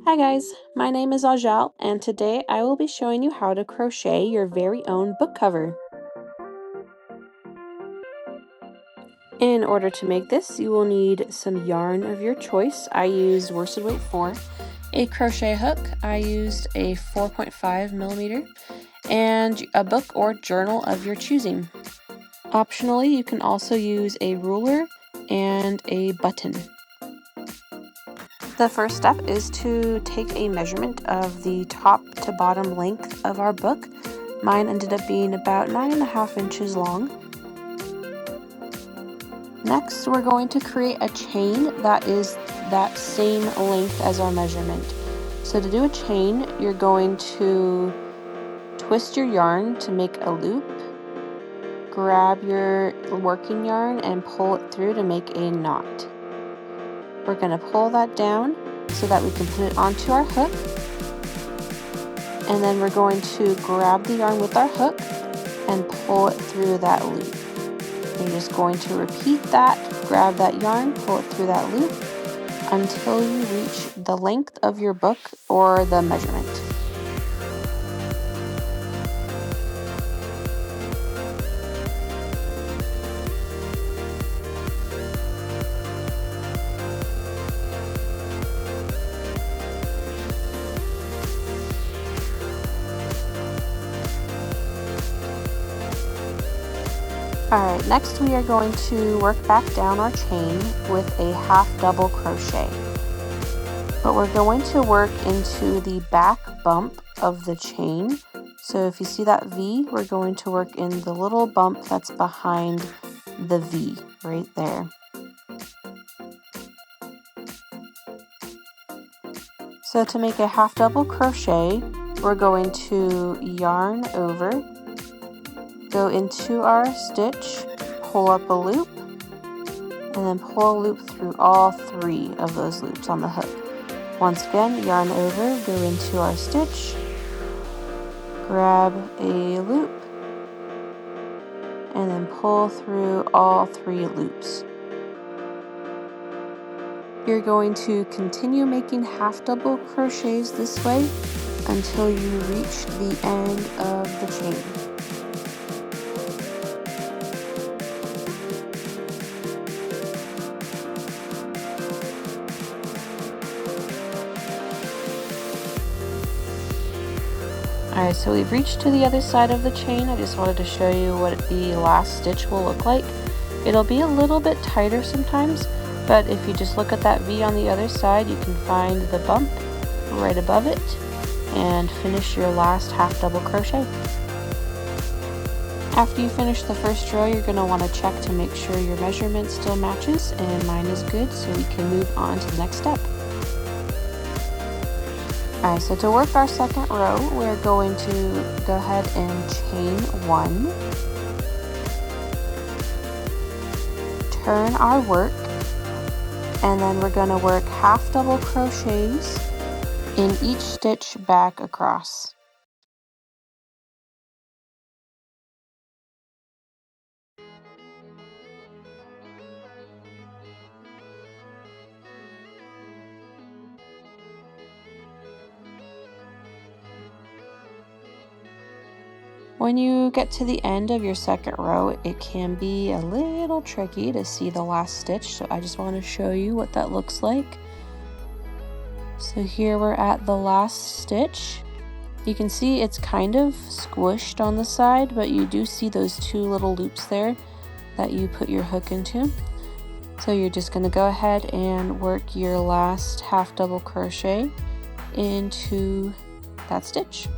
Hi guys, my name is Ajal and today I will be showing you how to crochet your very own book cover. In order to make this, you will need some yarn of your choice. I used worsted weight 4, a crochet hook, I used a 4.5 millimeter, and a book or journal of your choosing. Optionally, you can also use a ruler and a button. The first step is to take a measurement of the top to bottom length of our book. Mine ended up being about 9.5 inches long. Next, we're going to create a chain that is that same length as our measurement. So to do a chain, you're going to twist your yarn to make a loop, grab your working yarn and pull it through to make a knot. We're going to pull that down so that we can put it onto our hook. And then we're going to grab the yarn with our hook and pull it through that loop. You're just going to repeat that, grab that yarn, pull it through that loop until you reach the length of your book or the measurement. Alright, next we are going to work back down our chain with a half double crochet. But we're going to work into the back bump of the chain. So if you see that V, we're going to work in the little bump that's behind the V, right there. So to make a half double crochet, we're going to yarn over, go into our stitch, pull up a loop, and then pull a loop through all 3 of those loops on the hook. Once again, yarn over, go into our stitch, grab a loop, and then pull through all 3 loops. You're going to continue making half double crochets this way until you reach the end of the chain. Alright, so we've reached to the other side of the chain. I just wanted to show you what the last stitch will look like. It'll be a little bit tighter sometimes, but if you just look at that V on the other side, you can find the bump right above it and finish your last half double crochet. After you finish the first row, you're going to want to check to make sure your measurement still matches, and mine is good, so we can move on to the next step. Alright, so to work our second row, we're going to go ahead and chain 1, turn our work, and then we're going to work half double crochets in each stitch back across. When you get to the end of your second row, it can be a little tricky to see the last stitch, so I just want to show you what that looks like. So here we're at the last stitch. You can see it's kind of squished on the side, but you do see those 2 little loops there that you put your hook into. So you're just going to go ahead and work your last half double crochet into that stitch.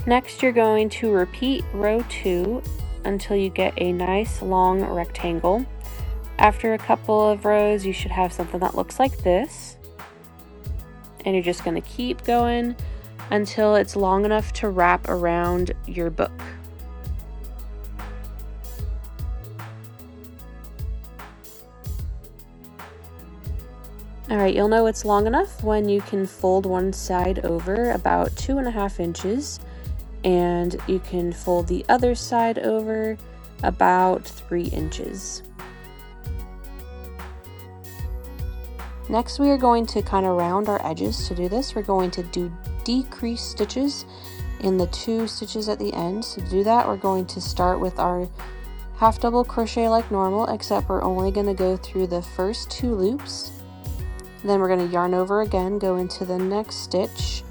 Next, you're going to repeat row 2 until you get a nice long rectangle. After a couple of rows, you should have something that looks like this. And you're just going to keep going until it's long enough to wrap around your book. Alright, you'll know it's long enough when you can fold one side over about 2.5 inches. And you can fold the other side over about 3 inches. Next, we are going to kind of round our edges. To do this, we're going to do decrease stitches in the 2 stitches at the end. So to do that, we're going to start with our half double crochet like normal, except we're only going to go through the first 2 loops. Then we're going to yarn over again, go into the next stitch,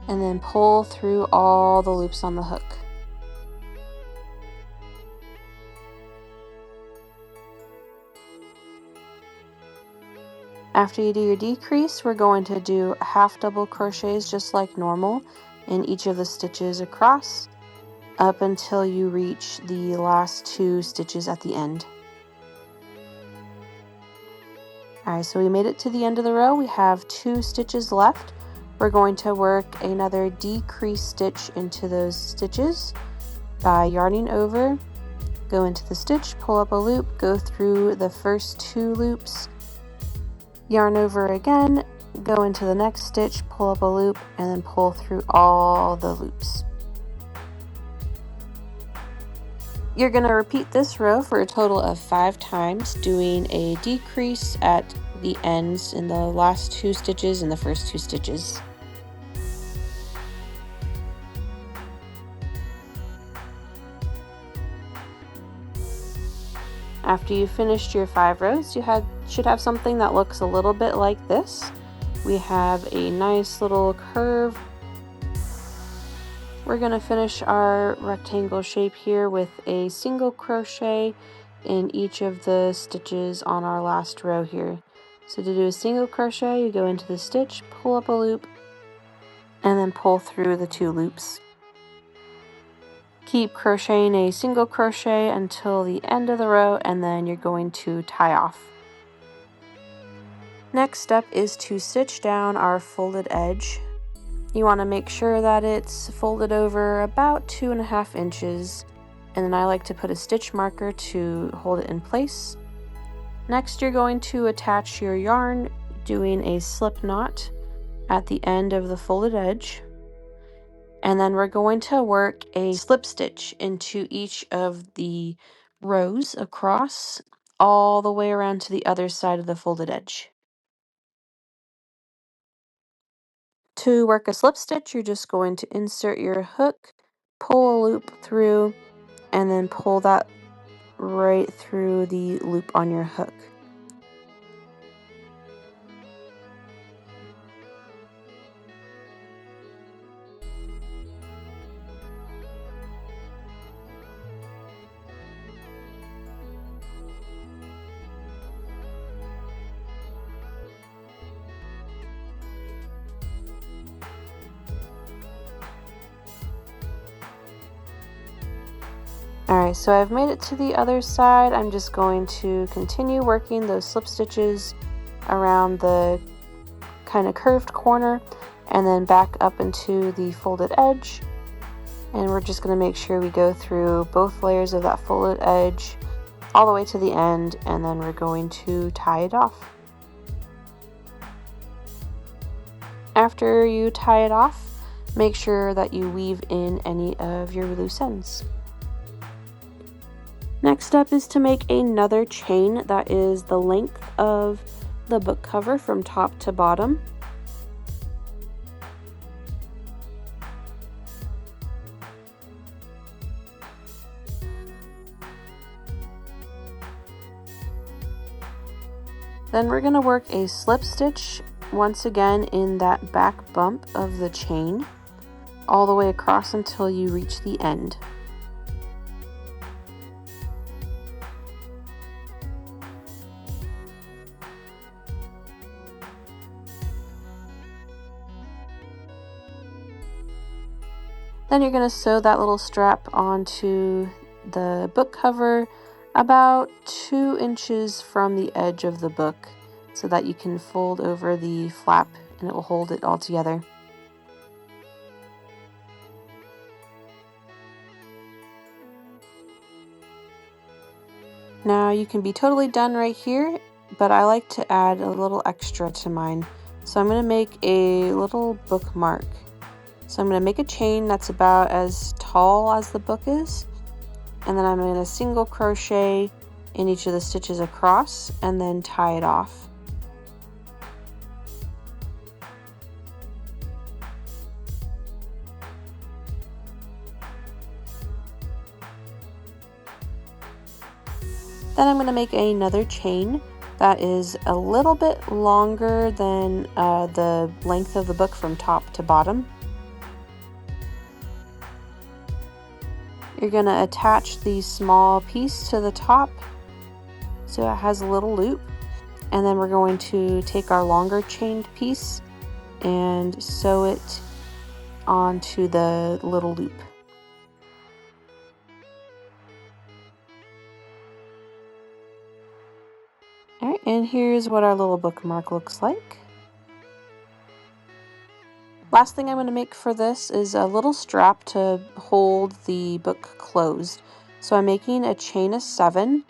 and then pull through all the loops on the hook. After you do your decrease, we're going to do half double crochets just like normal in each of the stitches across up until you reach the last 2 stitches at the end. Alright, so we made it to the end of the row. We have 2 stitches left. We're going to work another decrease stitch into those stitches by yarning over, go into the stitch, pull up a loop, go through the first 2 loops, yarn over again, go into the next stitch, pull up a loop, and then pull through all the loops. You're going to repeat this row for a total of 5 times, doing a decrease at the ends in the last 2 stitches and the first 2 stitches. After you've finished your 5 rows, you should have something that looks a little bit like this. We have a nice little curve. We're going to finish our rectangle shape here with a single crochet in each of the stitches on our last row here. So to do a single crochet, you go into the stitch, pull up a loop, and then pull through the 2 loops. Keep crocheting a single crochet until the end of the row, and then you're going to tie off. Next step is to stitch down our folded edge. You want to make sure that it's folded over about 2.5 inches, and then I like to put a stitch marker to hold it in place. Next, you're going to attach your yarn doing a slip knot at the end of the folded edge. And then we're going to work a slip stitch into each of the rows across all the way around to the other side of the folded edge. To work a slip stitch, you're just going to insert your hook, pull a loop through, and then pull that right through the loop on your hook. Alright, so I've made it to the other side. I'm just going to continue working those slip stitches around the kind of curved corner and then back up into the folded edge. And we're just going to make sure we go through both layers of that folded edge all the way to the end, and then we're going to tie it off. After you tie it off, make sure that you weave in any of your loose ends. Next step is to make another chain that is the length of the book cover from top to bottom. Then we're going to work a slip stitch once again in that back bump of the chain all the way across until you reach the end. Then you're going to sew that little strap onto the book cover about 2 inches from the edge of the book so that you can fold over the flap and it will hold it all together. Now you can be totally done right here, but I like to add a little extra to mine. So I'm going to make a little bookmark. So I'm going to make a chain that's about as tall as the book is, and then I'm going to single crochet in each of the stitches across and then tie it off. Then I'm going to make another chain that is a little bit longer than the length of the book from top to bottom. You're going to attach the small piece to the top so it has a little loop, and then we're going to take our longer chained piece and sew it onto the little loop. Alright, and here's what our little bookmark looks like. Last thing I'm going to make for this is a little strap to hold the book closed. So I'm making a chain of 7,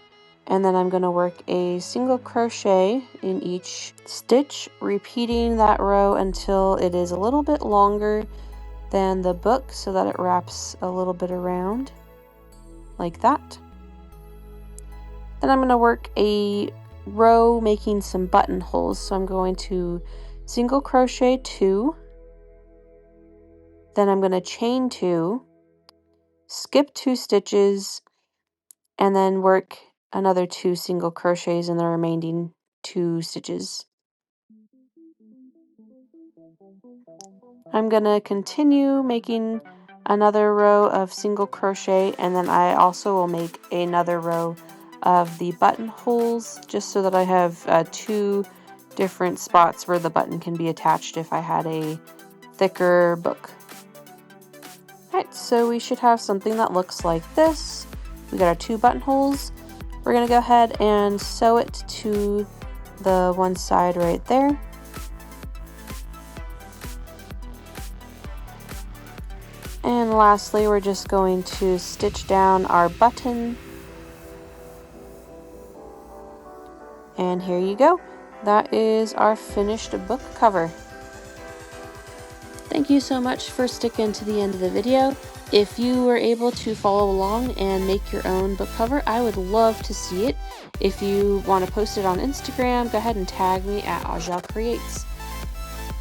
and then I'm going to work a single crochet in each stitch, repeating that row until it is a little bit longer than the book so that it wraps a little bit around like that. Then I'm going to work a row making some buttonholes. So I'm going to single crochet 2, then I'm going to chain 2, skip 2 stitches, and then work another 2 single crochets in the remaining 2 stitches. I'm going to continue making another row of single crochet, and then I also will make another row of the buttonholes just so that I have 2 different spots where the button can be attached if I had a thicker book. Alright, so we should have something that looks like this. We got our 2 buttonholes. We're going to go ahead and sew it to the one side right there. And lastly, we're just going to stitch down our button. And here you go. That is our finished book cover. Thank you so much for sticking to the end of the video. If you were able to follow along and make your own book cover, I would love to see it. If you want to post it on Instagram, go ahead and tag me at Ajel Creates.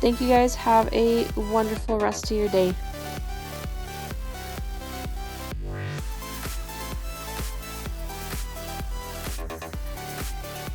Thank you guys. Have a wonderful rest of your day.